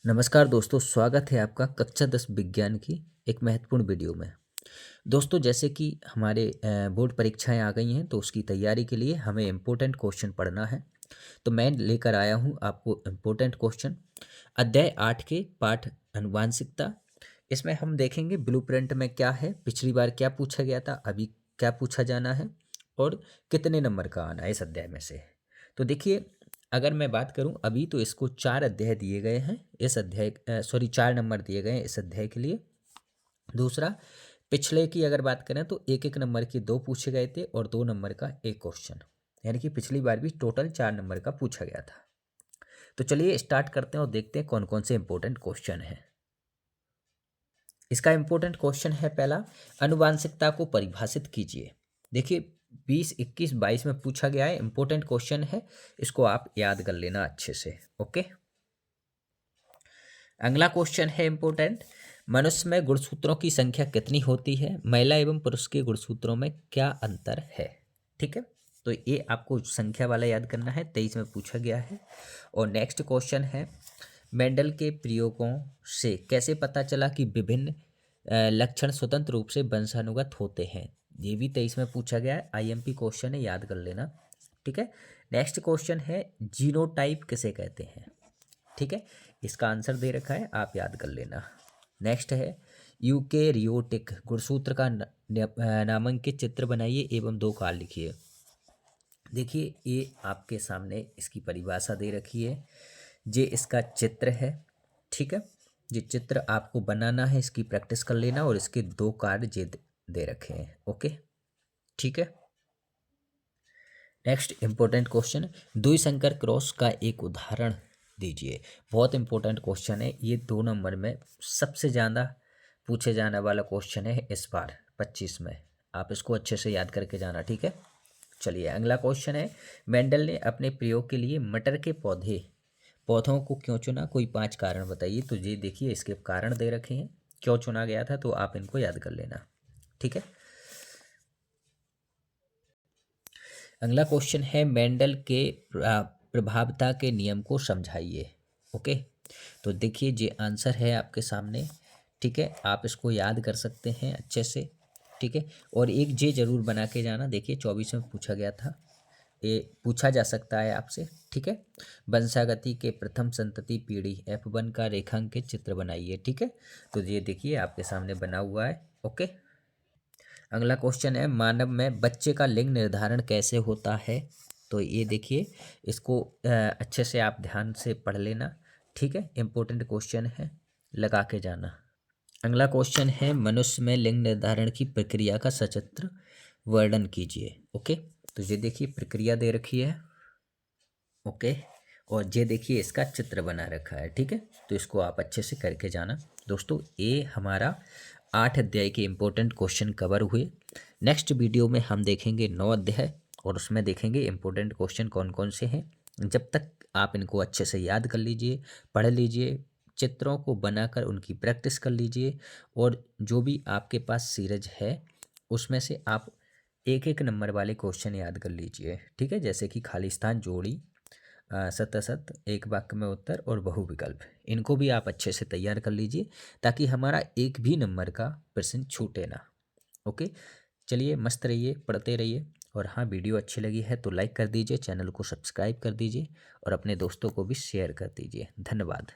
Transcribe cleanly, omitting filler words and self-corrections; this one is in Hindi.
नमस्कार दोस्तों, स्वागत है आपका कक्षा 10 विज्ञान की एक महत्वपूर्ण वीडियो में। दोस्तों, जैसे कि हमारे बोर्ड परीक्षाएं आ गई हैं तो उसकी तैयारी के लिए हमें इम्पोर्टेंट क्वेश्चन पढ़ना है। तो मैं लेकर आया हूं आपको इम्पोर्टेंट क्वेश्चन अध्याय 8 के पाठ आनुवांशिकता। इसमें हम देखेंगे ब्लूप्रिंट में क्या है, पिछली बार क्या पूछा गया था, अभी क्या पूछा जाना है और कितने नंबर का आना है इस अध्याय में से। तो देखिए, अगर मैं बात करूं अभी तो इसको 4 अध्याय दिए गए हैं इस अध्याय 4 नंबर दिए गए हैं इस अध्याय के लिए। दूसरा, पिछले की अगर बात करें तो एक एक नंबर के 2 पूछे गए थे और 2 नंबर का एक क्वेश्चन, यानी कि पिछली बार भी टोटल 4 नंबर का पूछा गया था। तो चलिए स्टार्ट करते हैं और देखते हैं कौन कौन से इंपॉर्टेंट क्वेश्चन हैं। इसका इंपॉर्टेंट क्वेश्चन है पहला, आनुवांशिकता को परिभाषित कीजिए। देखिए 20, 21, 22 में पूछा गया है, इंपॉर्टेंट क्वेश्चन है, इसको आप याद कर लेना अच्छे से। ओके, अगला क्वेश्चन है इंपॉर्टेंट, मनुष्य में गुणसूत्रों की संख्या कितनी होती है, महिला एवं पुरुष के गुणसूत्रों में क्या अंतर है। ठीक है, तो ये आपको संख्या वाला याद करना है, 23 में पूछा गया है। और नेक्स्ट क्वेश्चन है, मेंडल के प्रयोगों से कैसे पता चला कि विभिन्न लक्षण स्वतंत्र रूप से वंशानुगत होते हैं। ये भी 23 में पूछा गया है, आईएमपी क्वेश्चन है, याद कर लेना। ठीक है, नेक्स्ट क्वेश्चन है, जीनोटाइप किसे कहते हैं। ठीक है, इसका आंसर दे रखा है, आप याद कर लेना। नेक्स्ट है, यूकेरियोटिक गुणसूत्र का नामांकित चित्र बनाइए एवं 2 काल लिखिए। देखिए ये आपके सामने इसकी परिभाषा दे रखी है, ये इसका चित्र है। ठीक है, ये चित्र आपको बनाना है, इसकी प्रैक्टिस कर लेना और इसके 2 कार्ड ये दे रखे हैं। ओके, ठीक है। नेक्स्ट इंपॉर्टेंट क्वेश्चन, द्विसंकर क्रॉस का एक उदाहरण दीजिए। बहुत इंपॉर्टेंट क्वेश्चन है ये, 2 नंबर में सबसे ज़्यादा पूछे जाने वाला क्वेश्चन है इस बार 25 में। आप इसको अच्छे से याद करके जाना। ठीक है, चलिए अगला क्वेश्चन है, मेंडल ने अपने प्रयोग के लिए मटर के पौधों को क्यों चुना, कोई 5 कारण बताइए। तो ये देखिए इसके कारण दे रखे हैं, क्यों चुना गया था, तो आप इनको याद कर लेना। ठीक है, अगला क्वेश्चन है, मेंडल के प्रभावता के नियम को समझाइए। ओके, तो देखिए ये आंसर है आपके सामने। ठीक है, आप इसको याद कर सकते हैं अच्छे से। ठीक है, और एक जे जरूर बना के जाना। देखिए 24 में पूछा गया था, ये पूछा जा सकता है आपसे। ठीक है, वंशागति के प्रथम संतति पीढ़ी F1 का रेखांकित चित्र बनाइए। ठीक है, तो ये देखिए आपके सामने बना हुआ है। ओके, अगला क्वेश्चन है, मानव में बच्चे का लिंग निर्धारण कैसे होता है। तो ये देखिए इसको अच्छे से आप ध्यान से पढ़ लेना। ठीक है, इंपॉर्टेंट क्वेश्चन है, लगा के जाना। अगला क्वेश्चन है, मनुष्य में लिंग निर्धारण की प्रक्रिया का सचित्र वर्णन कीजिए। ओके, तो ये देखिए प्रक्रिया दे रखी है। ओके, और ये देखिए इसका चित्र बना रखा है। ठीक है, तो इसको आप अच्छे से करके जाना। दोस्तों ये हमारा 8 अध्याय के इम्पोर्टेंट क्वेश्चन कवर हुए। नेक्स्ट वीडियो में हम देखेंगे 9 अध्याय और उसमें देखेंगे इम्पोर्टेंट क्वेश्चन कौन कौन से हैं। जब तक आप इनको अच्छे से याद कर लीजिए, पढ़ लीजिए, चित्रों को बनाकर उनकी प्रैक्टिस कर लीजिए और जो भी आपके पास सीरीज है उसमें से आप एक एक नंबर वाले क्वेश्चन याद कर लीजिए। ठीक है, जैसे कि खाली स्थान, जोड़ी, सतसत, एक वाक्य में उत्तर और बहुविकल्प, इनको भी आप अच्छे से तैयार कर लीजिए ताकि हमारा एक भी नंबर का प्रश्न छूटे ना। ओके, चलिए मस्त रहिए, पढ़ते रहिए। और हाँ, वीडियो अच्छी लगी है तो लाइक कर दीजिए, चैनल को सब्सक्राइब कर दीजिए और अपने दोस्तों को भी शेयर कर दीजिए। धन्यवाद।